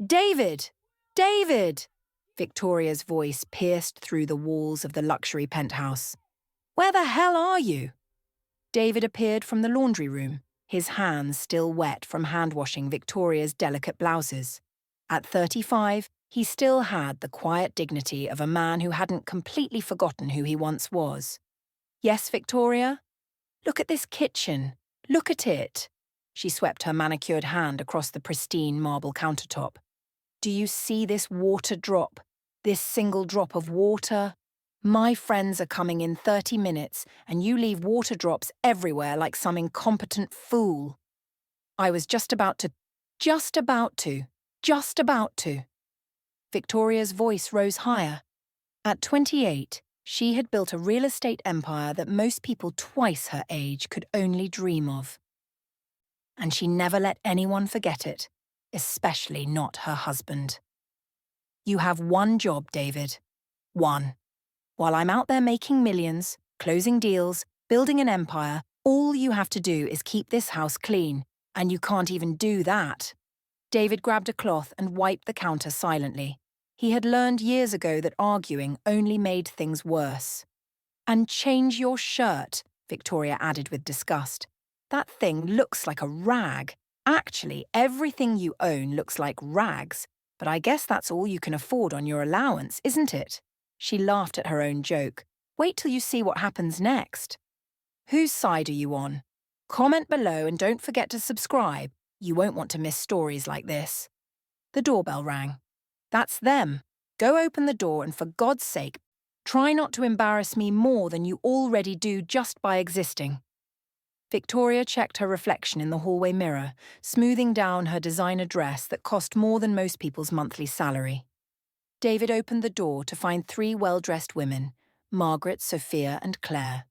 David! David! Victoria's voice pierced through the walls of the luxury penthouse. Where the hell are you? David appeared from the laundry room, his hands still wet from hand-washing Victoria's delicate blouses. At 35, he still had the quiet dignity of a man who hadn't completely forgotten who he once was. Yes, Victoria? Look at this kitchen. Look at it. She swept her manicured hand across the pristine marble countertop. Do you see this water drop? This single drop of water? My friends are coming in 30 minutes, and you leave water drops everywhere like some incompetent fool. I was just about to. Victoria's voice rose higher. At 28, she had built a real estate empire that most people twice her age could only dream of. And she never let anyone forget it, especially not her husband. You have one job, David. One. While I'm out there making millions, closing deals, building an empire, all you have to do is keep this house clean, and you can't even do that. David grabbed a cloth and wiped the counter silently. He had learned years ago that arguing only made things worse. And change your shirt, Victoria added with disgust. That thing looks like a rag. Actually, everything you own looks like rags, but I guess that's all you can afford on your allowance, isn't it? She laughed at her own joke. Wait till you see what happens next. Whose side are you on? Comment below and don't forget to subscribe. You won't want to miss stories like this. The doorbell rang. That's them. Go open the door and for God's sake, try not to embarrass me more than you already do just by existing. Victoria checked her reflection in the hallway mirror, smoothing down her designer dress that cost more than most people's monthly salary. David opened the door to find 3 well-dressed women, Margaret, Sophia, and Claire.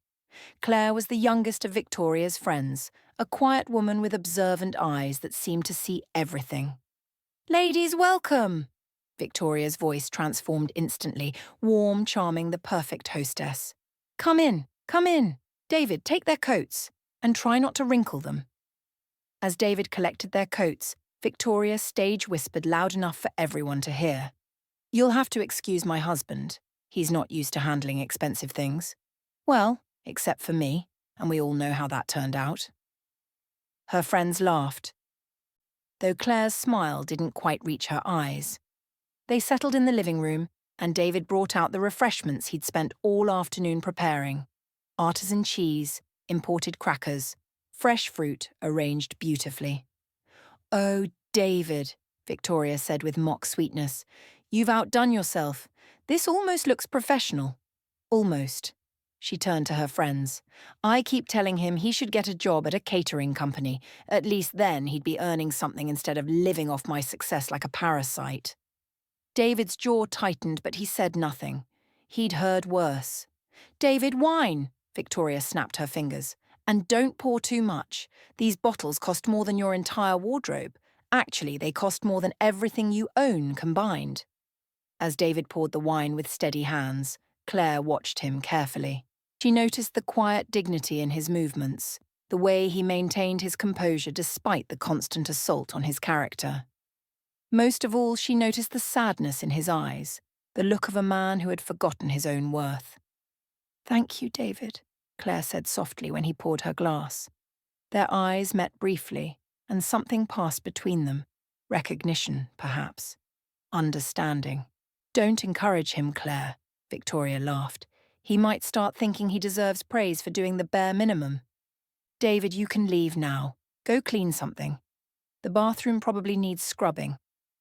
Claire was the youngest of Victoria's friends, a quiet woman with observant eyes that seemed to see everything. Ladies, welcome! Victoria's voice transformed instantly, warm, charming, the perfect hostess. Come in, come in. David, take their coats, and try not to wrinkle them. As David collected their coats, Victoria stage whispered loud enough for everyone to hear. You'll have to excuse my husband. He's not used to handling expensive things. Well, except for me, and we all know how that turned out. Her friends laughed, though Claire's smile didn't quite reach her eyes. They settled in the living room, and David brought out the refreshments he'd spent all afternoon preparing. Artisan cheese, imported crackers, fresh fruit arranged beautifully. Oh, David, Victoria said with mock sweetness, you've outdone yourself. This almost looks professional. Almost. She turned to her friends. I keep telling him he should get a job at a catering company. At least then he'd be earning something instead of living off my success like a parasite. David's jaw tightened, but he said nothing. He'd heard worse. David, wine! Victoria snapped her fingers. And don't pour too much. These bottles cost more than your entire wardrobe. Actually, they cost more than everything you own combined. As David poured the wine with steady hands, Claire watched him carefully. She noticed the quiet dignity in his movements, the way he maintained his composure despite the constant assault on his character. Most of all, she noticed the sadness in his eyes, the look of a man who had forgotten his own worth. Thank you, David, Claire said softly when he poured her glass. Their eyes met briefly, and something passed between them. Recognition, perhaps. Understanding. Don't encourage him, Claire, Victoria laughed. He might start thinking he deserves praise for doing the bare minimum. David, you can leave now. Go clean something. The bathroom probably needs scrubbing.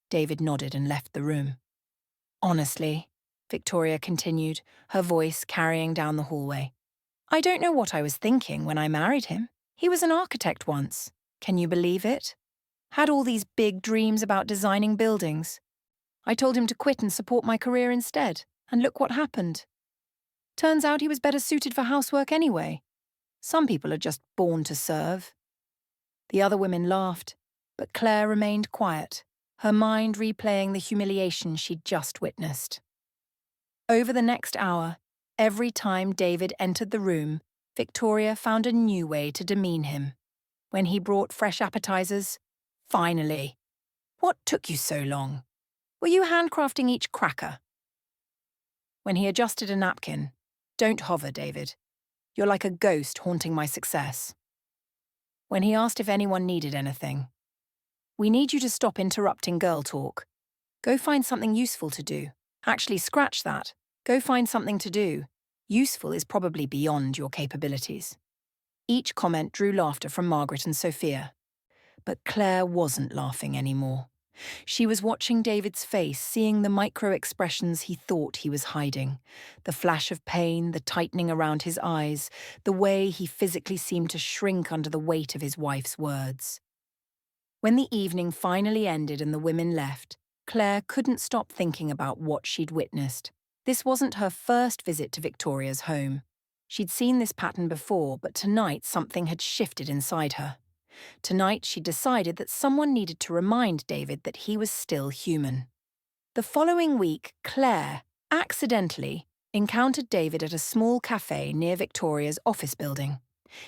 David nodded and left the room. Honestly, Victoria continued, her voice carrying down the hallway. I don't know what I was thinking when I married him. He was an architect once. Can you believe it? Had all these big dreams about designing buildings. I told him to quit and support my career instead, and look what happened. Turns out he was better suited for housework anyway. Some people are just born to serve. The other women laughed, but Claire remained quiet, her mind replaying the humiliation she'd just witnessed. Over the next hour, every time David entered the room, Victoria found a new way to demean him. When he brought fresh appetizers, finally. What took you so long? Were you handcrafting each cracker? When he adjusted a napkin, "Don't hover, David. You're like a ghost haunting my success." When he asked if anyone needed anything, "We need you to stop interrupting girl talk. Go find something useful to do." Actually, scratch that. Go find something to do. Useful is probably beyond your capabilities. Each comment drew laughter from Margaret and Sophia. But Claire wasn't laughing anymore. She was watching David's face, seeing the micro-expressions he thought he was hiding. The flash of pain, the tightening around his eyes, the way he physically seemed to shrink under the weight of his wife's words. When the evening finally ended and the women left, Claire couldn't stop thinking about what she'd witnessed. This wasn't her first visit to Victoria's home. She'd seen this pattern before, but tonight something had shifted inside her. Tonight she decided that someone needed to remind David that he was still human. The following week, Claire, accidentally, encountered David at a small cafe near Victoria's office building.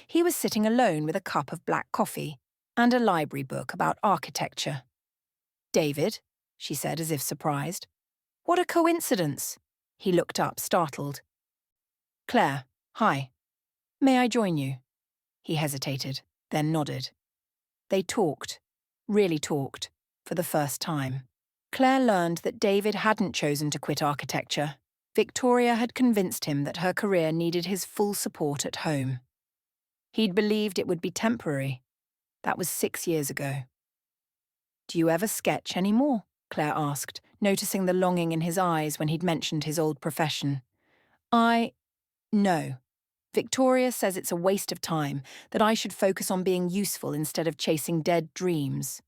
He was sitting alone with a cup of black coffee and a library book about architecture. "David," she said as if surprised. "What a coincidence." He looked up, startled. "Claire, hi. May I join you?" He hesitated, then nodded. They talked, really talked, for the first time. Claire learned that David hadn't chosen to quit architecture. Victoria had convinced him that her career needed his full support at home. He'd believed it would be temporary. That was 6 years ago. "Do you ever sketch anymore?" Claire asked, noticing the longing in his eyes when he'd mentioned his old profession. No. Victoria says it's a waste of time, that I should focus on being useful instead of chasing dead dreams."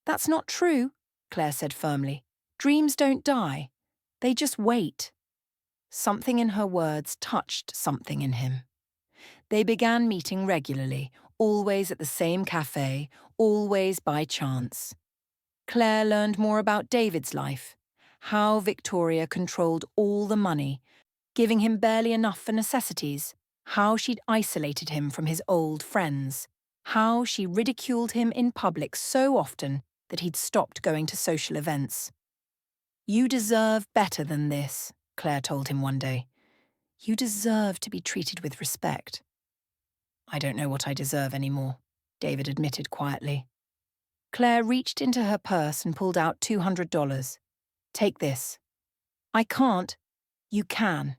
"That's not true," Claire said firmly. "Dreams don't die. They just wait." Something in her words touched something in him. They began meeting regularly, always at the same cafe, always by chance. Claire learned more about David's life, how Victoria controlled all the money, giving him barely enough for necessities, how she'd isolated him from his old friends, how she ridiculed him in public so often that he'd stopped going to social events. "You deserve better than this," Claire told him one day. "You deserve to be treated with respect." "I don't know what I deserve anymore," David admitted quietly. Claire reached into her purse and pulled out $200. "Take this." "I can't." "You can.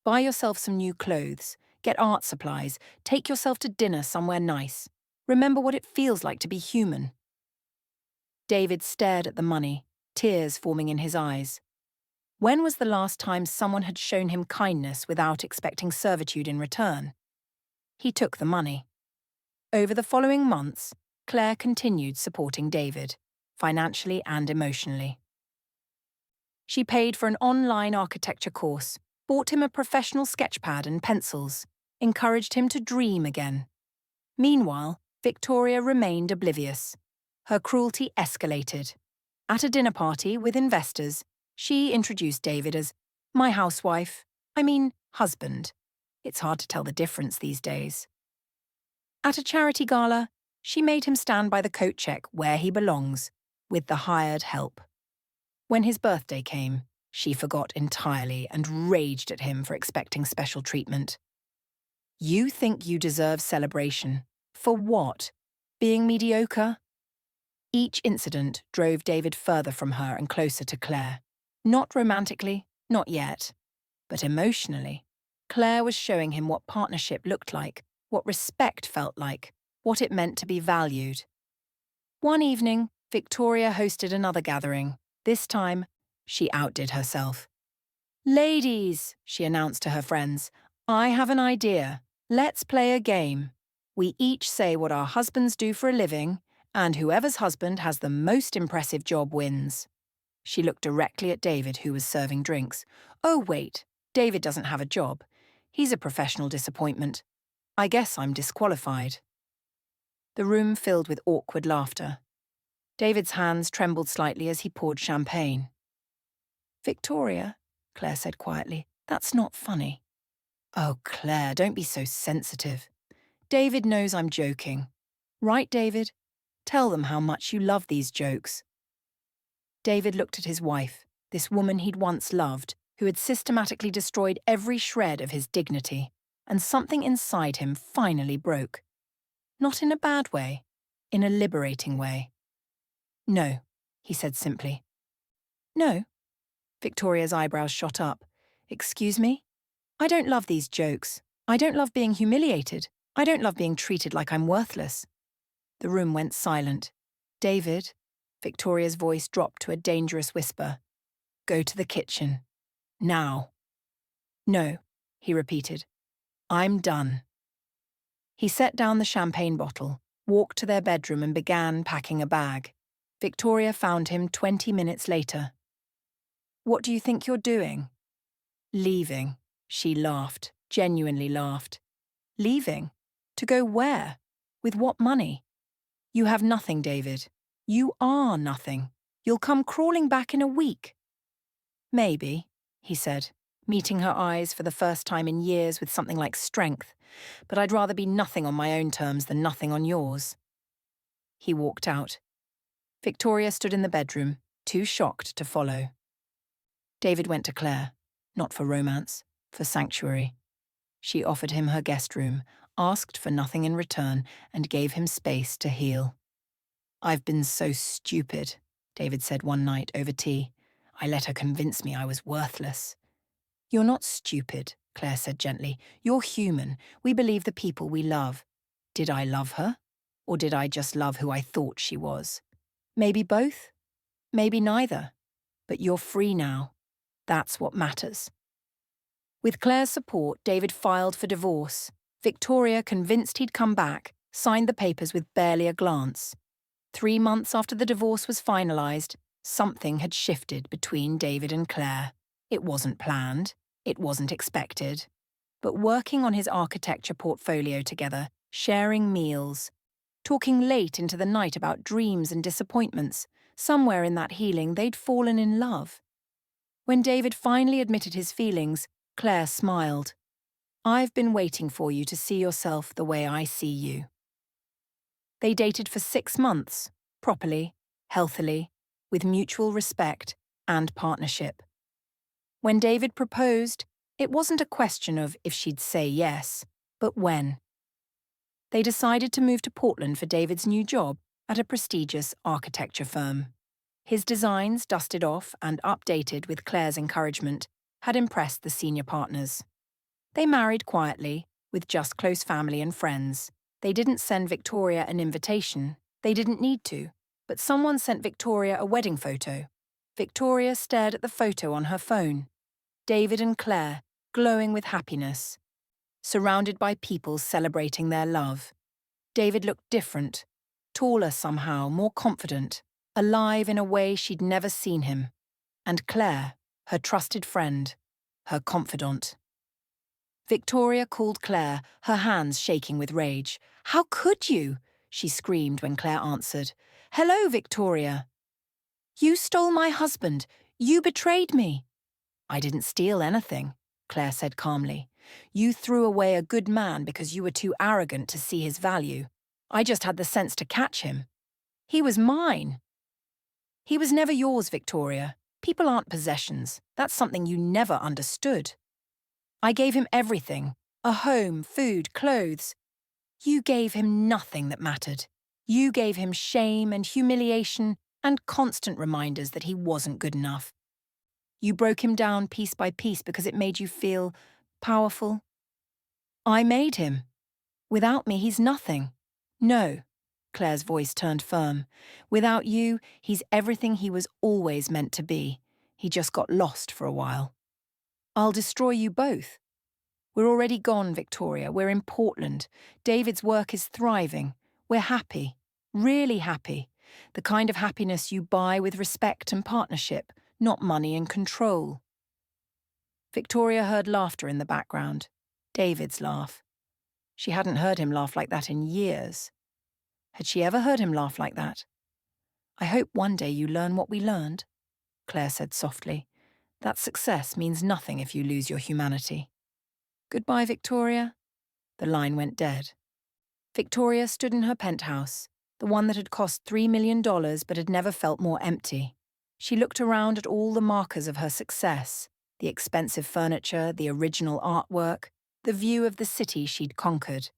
Buy yourself some new clothes, get art supplies, take yourself to dinner somewhere nice. Remember what it feels like to be human." David stared at the money, tears forming in his eyes. When was the last time someone had shown him kindness without expecting servitude in return? He took the money. Over the following months, Claire continued supporting David, financially and emotionally. She paid for an online architecture course, bought him a professional sketchpad and pencils, encouraged him to dream again. Meanwhile, Victoria remained oblivious. Her cruelty escalated. At a dinner party with investors, she introduced David as my husband. It's hard to tell the difference these days. At a charity gala, she made him stand by the coat check where he belongs, with the hired help. When his birthday came, she forgot entirely and raged at him for expecting special treatment. "You think you deserve celebration. For what? Being mediocre?" Each incident drove David further from her and closer to Claire. Not romantically, not yet, but emotionally. Claire was showing him what partnership looked like, what respect felt like, what it meant to be valued. One evening, Victoria hosted another gathering. This time, she outdid herself. "Ladies," she announced to her friends, "I have an idea. Let's play a game. We each say what our husbands do for a living, and whoever's husband has the most impressive job wins." She looked directly at David, who was serving drinks. "Oh, wait, David doesn't have a job. He's a professional disappointment. I guess I'm disqualified." The room filled with awkward laughter. David's hands trembled slightly as he poured champagne. "Victoria," Claire said quietly, "that's not funny." "Oh, Claire, don't be so sensitive. David knows I'm joking. Right, David? Tell them how much you love these jokes." David looked at his wife, this woman he'd once loved, who had systematically destroyed every shred of his dignity, and something inside him finally broke. Not in a bad way, in a liberating way. "No," he said simply. "No?" Victoria's eyebrows shot up. "Excuse me? I don't love these jokes. I don't love being humiliated. I don't love being treated like I'm worthless." The room went silent. "David," Victoria's voice dropped to a dangerous whisper. "Go to the kitchen. Now." "No," he repeated. "I'm done." He set down the champagne bottle, walked to their bedroom and began packing a bag. Victoria found him 20 minutes later. "What do you think you're doing?" "Leaving," she laughed, genuinely laughed. "Leaving? To go where? With what money? You have nothing, David. You are nothing. You'll come crawling back in a week." "Maybe," he said, meeting her eyes for the first time in years with something like strength, "but I'd rather be nothing on my own terms than nothing on yours." He walked out. Victoria stood in the bedroom, too shocked to follow. David went to Claire, not for romance, for sanctuary. She offered him her guest room, asked for nothing in return, and gave him space to heal. "I've been so stupid," David said one night over tea. "I let her convince me I was worthless." "You're not stupid," Claire said gently. "You're human. We believe the people we love. Did I love her? Or did I just love who I thought she was? Maybe both. Maybe neither. But you're free now. That's what matters." With Claire's support, David filed for divorce. Victoria, convinced he'd come back, signed the papers with barely a glance. 3 months after the divorce was finalised, something had shifted between David and Claire. It wasn't planned. It wasn't expected. But working on his architecture portfolio together, sharing meals, talking late into the night about dreams and disappointments, somewhere in that healing they'd fallen in love. When David finally admitted his feelings, Claire smiled. "I've been waiting for you to see yourself the way I see you." They dated for 6 months, properly, healthily, with mutual respect and partnership. When David proposed, it wasn't a question of if she'd say yes, but when. They decided to move to Portland for David's new job at a prestigious architecture firm. His designs, dusted off and updated with Claire's encouragement, had impressed the senior partners. They married quietly, with just close family and friends. They didn't send Victoria an invitation. They didn't need to. But someone sent Victoria a wedding photo. Victoria stared at the photo on her phone. David and Claire, glowing with happiness, surrounded by people celebrating their love. David looked different, taller somehow, more confident, alive in a way she'd never seen him. And Claire, her trusted friend, her confidant. Victoria called Claire, her hands shaking with rage. "How could you?" she screamed when Claire answered. "Hello, Victoria." "You stole my husband. You betrayed me." "I didn't steal anything," Claire said calmly. "You threw away a good man because you were too arrogant to see his value. I just had the sense to catch him. He was mine." "He was never yours, Victoria. People aren't possessions. That's something you never understood. I gave him everything, a home, food, clothes. You gave him nothing that mattered. You gave him shame and humiliation and constant reminders that he wasn't good enough. You broke him down piece by piece because it made you feel powerful. I made him. Without me, he's nothing. No." Claire's voice turned firm. "Without you, he's everything he was always meant to be. He just got lost for a while. I'll destroy you both. We're already gone, Victoria. We're in Portland. David's work is thriving. We're happy. Really happy. The kind of happiness you buy with respect and partnership, not money and control." Victoria heard laughter in the background. David's laugh. She hadn't heard him laugh like that in years. Had she ever heard him laugh like that? "I hope one day you learn what we learned," Claire said softly. "That success means nothing if you lose your humanity." "Goodbye, Victoria." The line went dead. Victoria stood in her penthouse, the one that had cost $3 million but had never felt more empty. She looked around at all the markers of her success, the expensive furniture, the original artwork, the view of the city she'd conquered.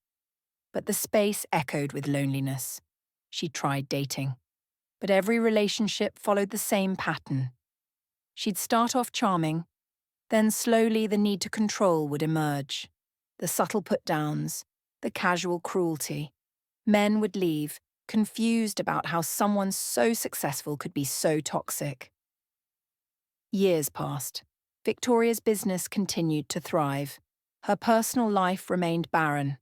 But the space echoed with loneliness. She tried dating, but every relationship followed the same pattern. She'd start off charming, then slowly the need to control would emerge. The subtle put-downs, the casual cruelty. Men would leave, confused about how someone so successful could be so toxic. Years passed. Victoria's business continued to thrive. Her personal life remained barren.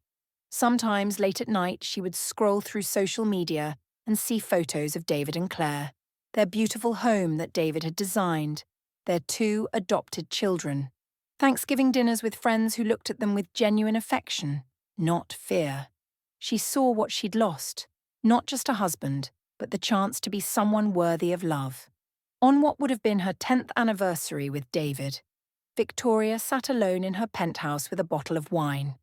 Sometimes late at night she would scroll through social media and see photos of David and Claire, their beautiful home that David had designed, their 2 adopted children. Thanksgiving dinners with friends who looked at them with genuine affection, not fear. She saw what she'd lost, not just a husband, but the chance to be someone worthy of love. On what would have been her 10th anniversary with David, Victoria sat alone in her penthouse with a bottle of wine.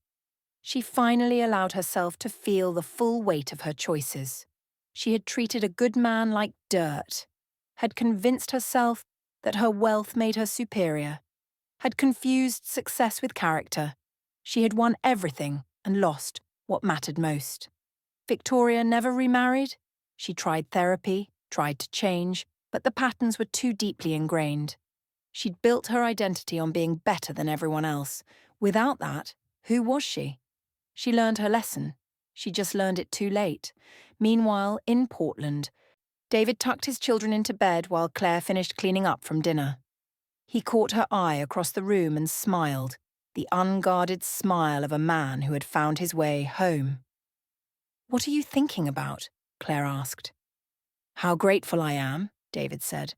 She finally allowed herself to feel the full weight of her choices. She had treated a good man like dirt, had convinced herself that her wealth made her superior, had confused success with character. She had won everything and lost what mattered most. Victoria never remarried. She tried therapy, tried to change, but the patterns were too deeply ingrained. She'd built her identity on being better than everyone else. Without that, who was she? She learned her lesson. She just learned it too late. Meanwhile, in Portland, David tucked his children into bed while Claire finished cleaning up from dinner. He caught her eye across the room and smiled, the unguarded smile of a man who had found his way home. "What are you thinking about?" Claire asked. "How grateful I am," David said.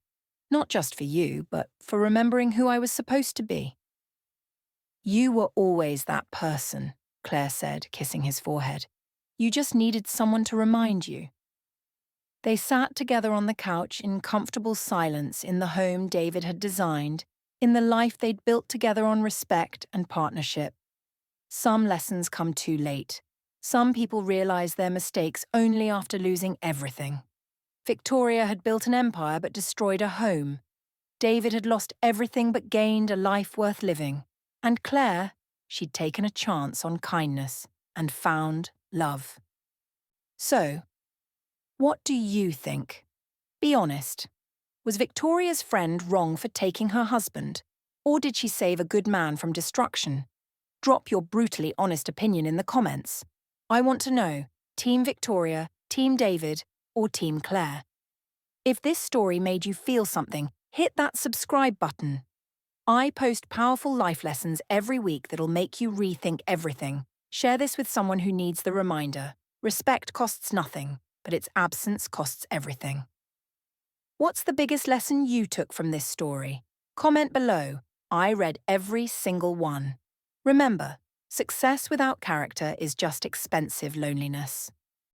"Not just for you, but for remembering who I was supposed to be." "You were always that person," Claire said, kissing his forehead. "You just needed someone to remind you." They sat together on the couch in comfortable silence in the home David had designed, in the life they'd built together on respect and partnership. Some lessons come too late. Some people realize their mistakes only after losing everything. Victoria had built an empire but destroyed a home. David had lost everything but gained a life worth living. And Claire, she'd taken a chance on kindness and found love. So, what do you think? Be honest. Was Victoria's friend wrong for taking her husband? Or did she save a good man from destruction? Drop your brutally honest opinion in the comments. I want to know, Team Victoria, Team David, or Team Claire? If this story made you feel something, hit that subscribe button. I post powerful life lessons every week that'll make you rethink everything. Share this with someone who needs the reminder. Respect costs nothing, but its absence costs everything. What's the biggest lesson you took from this story? Comment below. I read every single one. Remember, success without character is just expensive loneliness.